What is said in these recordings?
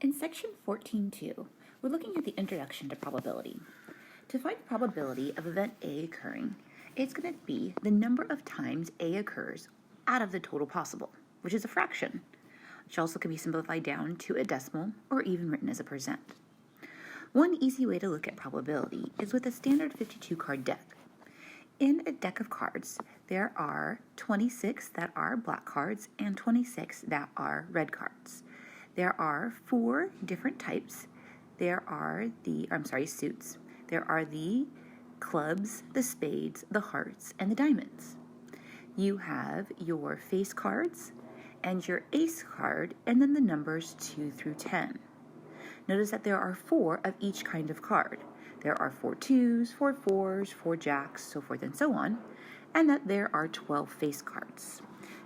In section 14.2, we're looking at the introduction to probability. To find the probability of event A occurring, it's going to be the number of times A occurs out of the total possible, which is a fraction, which also can be simplified down to a decimal or even written as a percent. One easy way to look at probability is with a standard 52 card deck. In a deck of cards, there are 26 that are black cards and 26 that are red cards. There are 4 different types. There are suits. There are the clubs, the spades, the hearts, and the diamonds. You have your face cards and your ace card, and then the numbers 2 through 10. Notice that there are 4 of each kind of card. There are 4 2s, 4 4s, 4 jacks, so forth and so on, and that there are 12 face cards.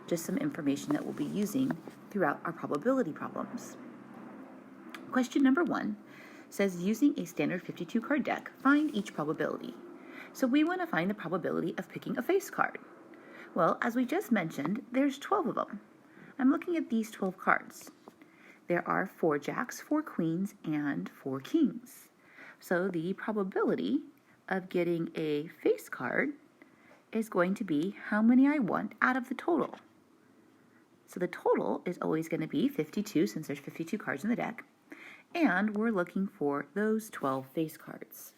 Just some information that we'll be using throughout our probability problems. Question number 1 says, using a standard 52 card deck, find each probability. So we want to find the probability of picking a face card. Well, as we just mentioned, there's 12 of them. I'm looking at these 12 cards. There are 4 jacks, 4 queens, and 4 kings. So the probability of getting a face card is going to be how many I want out of the total. So the total is always going to be 52 since there's 52 cards in the deck, and we're looking for those 12 face cards.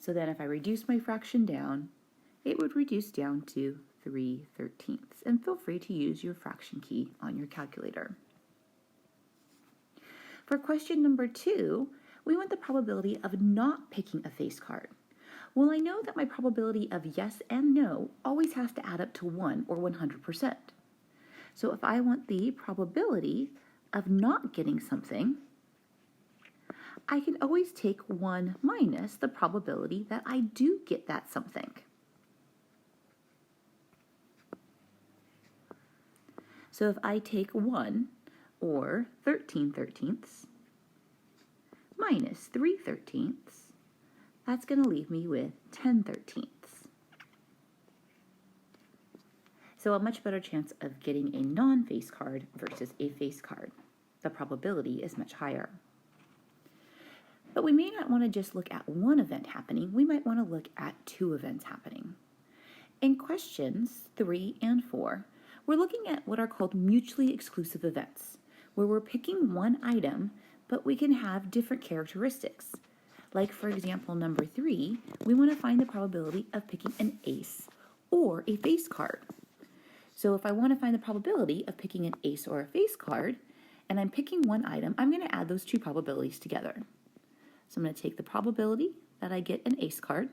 So then if I reduce my fraction down, it would reduce down to 3/13. And feel free to use your fraction key on your calculator. For question number 2, we want the probability of not picking a face card. Well, I know that my probability of yes and no always has to add up to 1 or 100%. So if I want the probability of not getting something, I can always take 1 minus the probability that I do get that something. So if I take 1, or 13/13, minus 3/13, that's going to leave me with 10/13. So a much better chance of getting a non-face card versus a face card. The probability is much higher. But we may not want to just look at one event happening. We might want to look at 2 events happening. In questions 3 and 4, we're looking at what are called mutually exclusive events, where we're picking one item, but we can have different characteristics. Like, for example, number 3, we want to find the probability of picking an ace or a face card. So if I want to find the probability of picking an ace or a face card, and I'm picking one item, I'm going to add those 2 probabilities together. So I'm going to take the probability that I get an ace card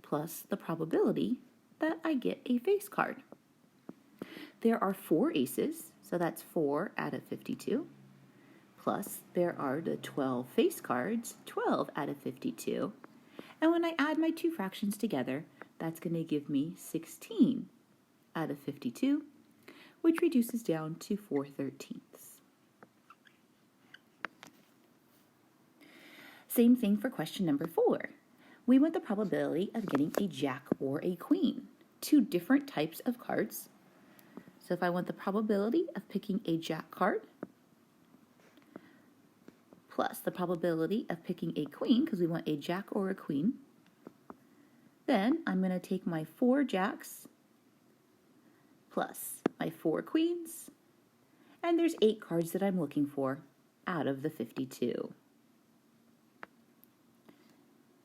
plus the probability that I get a face card. There are 4 aces, so that's 4 out of 52. Plus, there are the 12 face cards, 12 out of 52. And when I add my 2 fractions together, that's going to give me 16 out of 52, which reduces down to 4/13. Same thing for question number 4. We want the probability of getting a jack or a queen, 2 different types of cards. So if I want the probability of picking a jack card plus the probability of picking a queen, because we want a jack or a queen, then I'm going to take my 4 jacks plus my 4 queens, and there's 8 cards that I'm looking for out of the 52.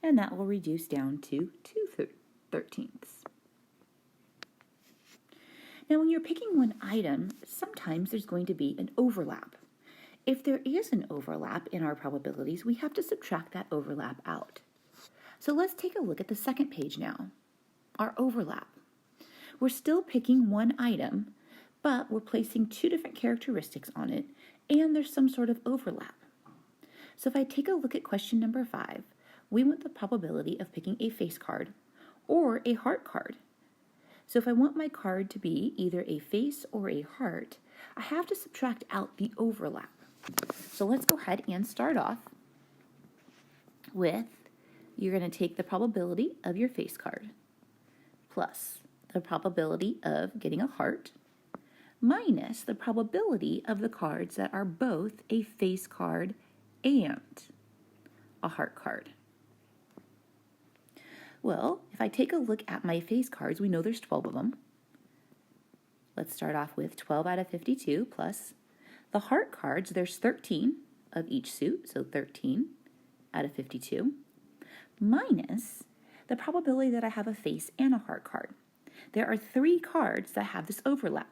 And that will reduce down to 2/13. Now, when you're picking one item, sometimes there's going to be an overlap. If there is an overlap in our probabilities, we have to subtract that overlap out. So let's take a look at the second page now, our overlap. We're still picking one item, but we're placing 2 different characteristics on it, and there's some sort of overlap. So if I take a look at question number 5, we want the probability of picking a face card or a heart card. So if I want my card to be either a face or a heart, I have to subtract out the overlap. So let's go ahead and start off with, you're going to take the probability of your face card plus the probability of getting a heart minus the probability of the cards that are both a face card and a heart card. Well, if I take a look at my face cards, we know there's 12 of them. Let's start off with 12 out of 52 plus the heart cards. There's 13 of each suit, so 13 out of 52, minus the probability that I have a face and a heart card. There are 3 cards that have this overlap.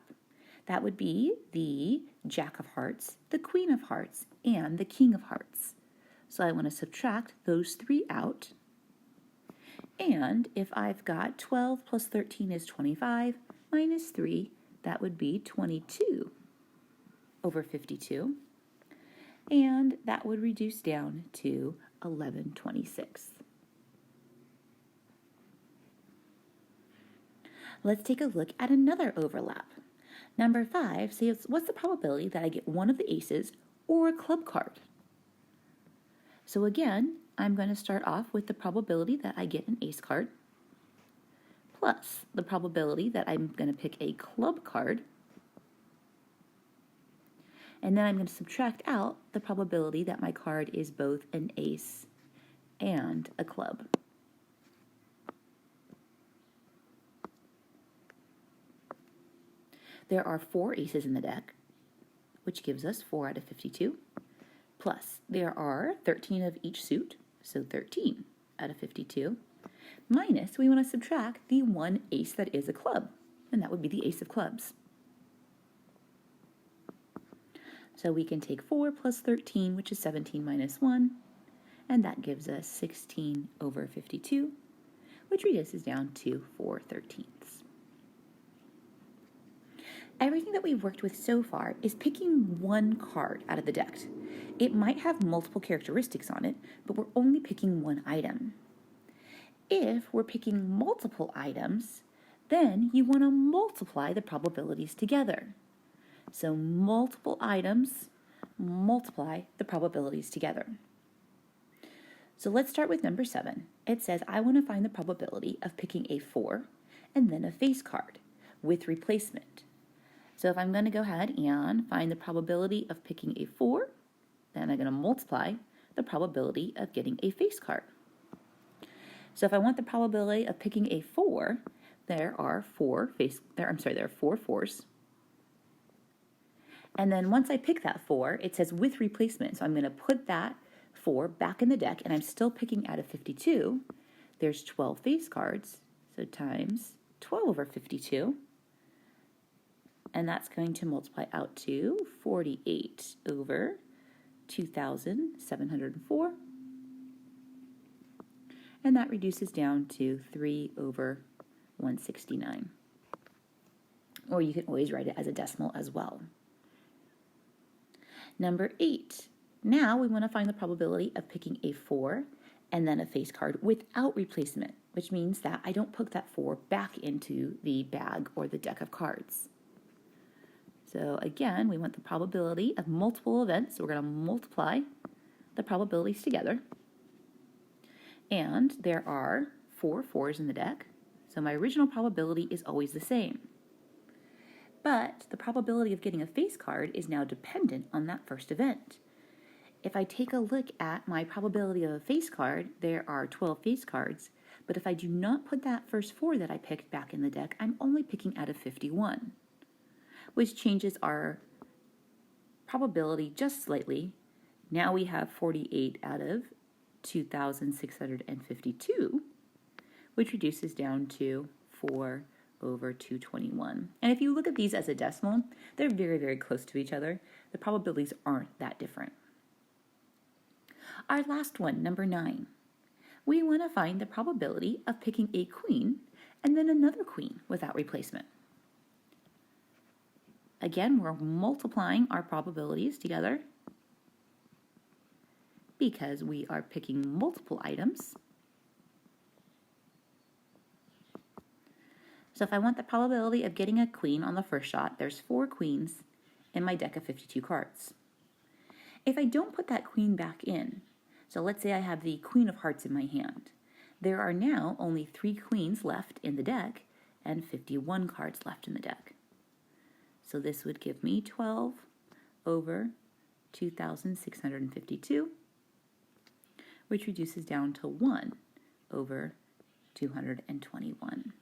That would be the Jack of Hearts, the Queen of Hearts, and the King of Hearts. So I want to subtract those 3 out. And if I've got 12 plus 13 is 25, minus 3, that would be 22 over 52. And that would reduce down to 11/26. Let's take a look at another overlap. Number 5 says, what's the probability that I get one of the aces or a club card? So again, I'm going to start off with the probability that I get an ace card, plus the probability that I'm going to pick a club card, and then I'm going to subtract out the probability that my card is both an ace and a club. There are 4 aces in the deck, which gives us 4 out of 52, plus there are 13 of each suit, so 13 out of 52, minus we want to subtract the 1 ace that is a club, and that would be the ace of clubs. So we can take 4 plus 13, which is 17 minus 1, and that gives us 16 over 52, which reduces down to 4/13. Everything that we've worked with so far is picking one card out of the deck. It might have multiple characteristics on it, but we're only picking one item. If we're picking multiple items, then you want to multiply the probabilities together. So multiple items, multiply the probabilities together. So let's start with number 7. It says I want to find the probability of picking a 4 and then a face card with replacement. So if I'm going to go ahead and find the probability of picking a 4, then I'm going to multiply the probability of getting a face card. So if I want the probability of picking a 4, there are 4 4s. And then once I pick that 4, it says with replacement. So I'm going to put that 4 back in the deck, and I'm still picking out of 52. There's 12 face cards, so times 12 over 52. And that's going to multiply out to 48 over 2,704. And that reduces down to 3 over 169. Or you can always write it as a decimal as well. Number 8. Now we want to find the probability of picking a 4 and then a face card without replacement, which means that I don't put that 4 back into the bag or the deck of cards. So again, we want the probability of multiple events, so we're going to multiply the probabilities together. And there are 4 4s in the deck, so my original probability is always the same. But the probability of getting a face card is now dependent on that first event. If I take a look at my probability of a face card, there are 12 face cards, but if I do not put that first 4 that I picked back in the deck, I'm only picking out of 51. Which changes our probability just slightly. Now we have 48 out of 2,652, which reduces down to 4 over 221. And if you look at these as a decimal, they're very, very close to each other. The probabilities aren't that different. Our last one, number 9. We want to find the probability of picking a queen and then another queen without replacement. Again, we're multiplying our probabilities together because we are picking multiple items. So if I want the probability of getting a queen on the first shot, there's 4 queens in my deck of 52 cards. If I don't put that queen back in, so let's say I have the Queen of Hearts in my hand, there are now only 3 queens left in the deck and 51 cards left in the deck. So this would give me 12 over 2,652, which reduces down to 1 over 221.